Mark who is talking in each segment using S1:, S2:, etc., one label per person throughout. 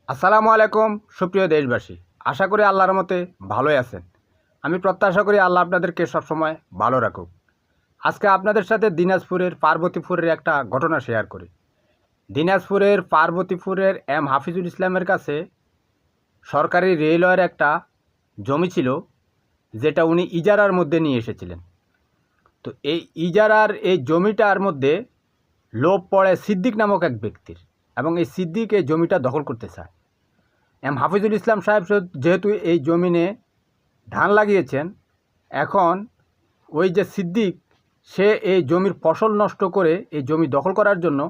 S1: আসসালামু আলাইকুম সুপ্রিয় দেশবাসী, আশা করি আল্লাহর রহমতে ভালোই আছেন। আমি প্রত্যাশা করি আল্লাহ আপনাদেরকে সবসময় ভালো রাখুক। আজকে আপনাদের সাথে দিনাজপুরের পার্বতীপুরের একটা ঘটনা শেয়ার করি। দিনাজপুরের পার্বতীপুরের এম হাফিজুল ইসলামের কাছে সরকারি রেলওয়ের একটা জমি ছিল, যেটা উনি ইজারার মধ্যে নিয়ে এসেছিলেন। তো এই ইজারার এই জমিটার মধ্যে লোভ পড়ে সিদ্দিক নামক এক ব্যক্তির, এবং এই সিদ্দিক এই জমিটা দখল করতে চায়। এম হাফিজুল ইসলাম সাহেব যেহেতু এই জমিনে ধান লাগিয়েছেন, এখন ওই যে সিদ্দিক, সে এই জমির ফসল নষ্ট করে এই জমি দখল করার জন্য,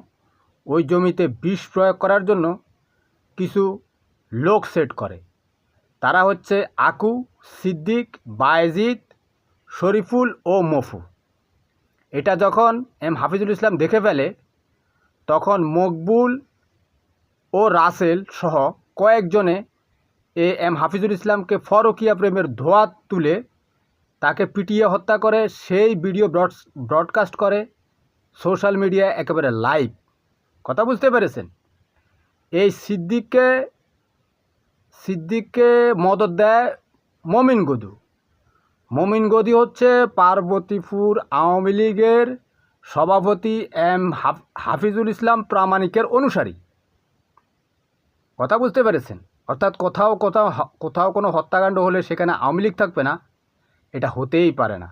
S1: ওই জমিতে বিষ প্রয়োগ করার জন্য কিছু লোক সেট করে। তারা হচ্ছে আকু, সিদ্দিক, বায়েজিদ, শরীফুল ও মফু। এটা যখন এম হাফিজুল ইসলাম দেখে ফেলে, তখন মকবুল ও রাসেল সহ কয়েকজনে এম হাফিজুল ইসলামকে পরকীয়া প্রেমের ধোঁয়া তুলে তাকে পিটিয়ে হত্যা করে। সেই ভিডিও ব্রডকাস্ট করে সোশ্যাল মিডিয়ায়, একেবারে লাইভ। কথা বুঝতে পেরেছেন? এই সিদ্দিককে মদত দেয় মমিন গদু। মমিন গদি হচ্ছে পার্বতীপুর আওয়ামী লীগের সভাপতি এম হাফিজুল ইসলাম প্রামাণিকের অনুসারী। কথা বুঝতে পেরেছেন? অর্থাৎ কোথাও কোনো হত্যাকাণ্ড হলে সেখানে আওয়ামী লীগ থাকবে না, এটা হতেই পারে না।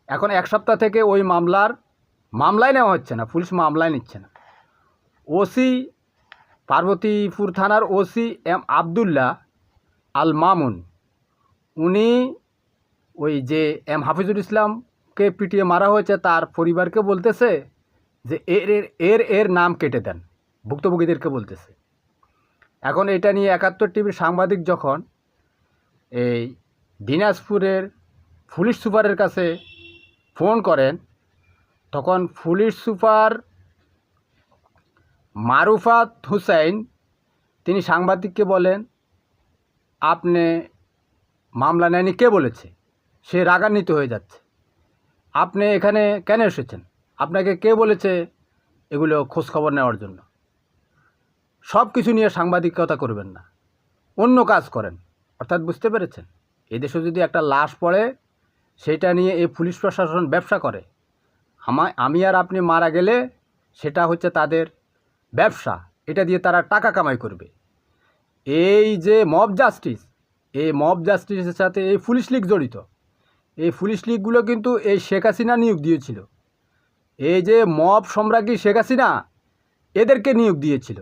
S1: এখন এক সপ্তাহ থেকে ওই মামলায় নেওয়া হচ্ছে না, পুলিশ মামলায় নিচ্ছে না। ওসি, পার্বতীপুর থানার ওসি এম আবদুল্লাহ আল মামুন, উনি ওই যে এম হাফিজুল ইসলামকে পিটিয়ে মারা হয়েছে তার পরিবারকে বলতেছে যে এর নাম কেটে দেন, ভুক্তভোগীদেরকে বলতেছে। এখন এটা নিয়ে ৭১ টিভির সাংবাদিক যখন এই দিনাজপুরের পুলিশ সুপারের কাছে ফোন করেন, তখন পুলিশ সুপার মারুফাত হুসাইন তিনি সাংবাদিককে বলেন, আপনি মামলা নেয়নি কে বলেছে? সে রাগান্বিত হয়ে যাচ্ছে। আপনি এখানে কেন এসেছেন? আপনাকে কে বলেছে এগুলো খোঁজখবর নেওয়ার জন্য? সব কিছু নিয়ে সাংবাদিকতা করবেন না, অন্য কাজ করেন। অর্থাৎ বুঝতে পেরেছেন? এদেশে যদি একটা লাশ পড়ে, সেটা নিয়ে এই পুলিশ প্রশাসন ব্যবসা করে। আমি আর আপনি মারা গেলে সেটা হচ্ছে তাদের ব্যবসা, এটা দিয়ে তারা টাকা কামাই করবে। এই যে মব জাস্টিস, এই মব জাস্টিসের সাথে এই পুলিশ লীগ জড়িত। এই পুলিশ লীগগুলো কিন্তু এই শেখ হাসিনা নিয়োগ দিয়েছিল। এই যে মব সম্রাজ্ঞী শেখ হাসিনা, এদেরকে নিয়োগ দিয়েছিল।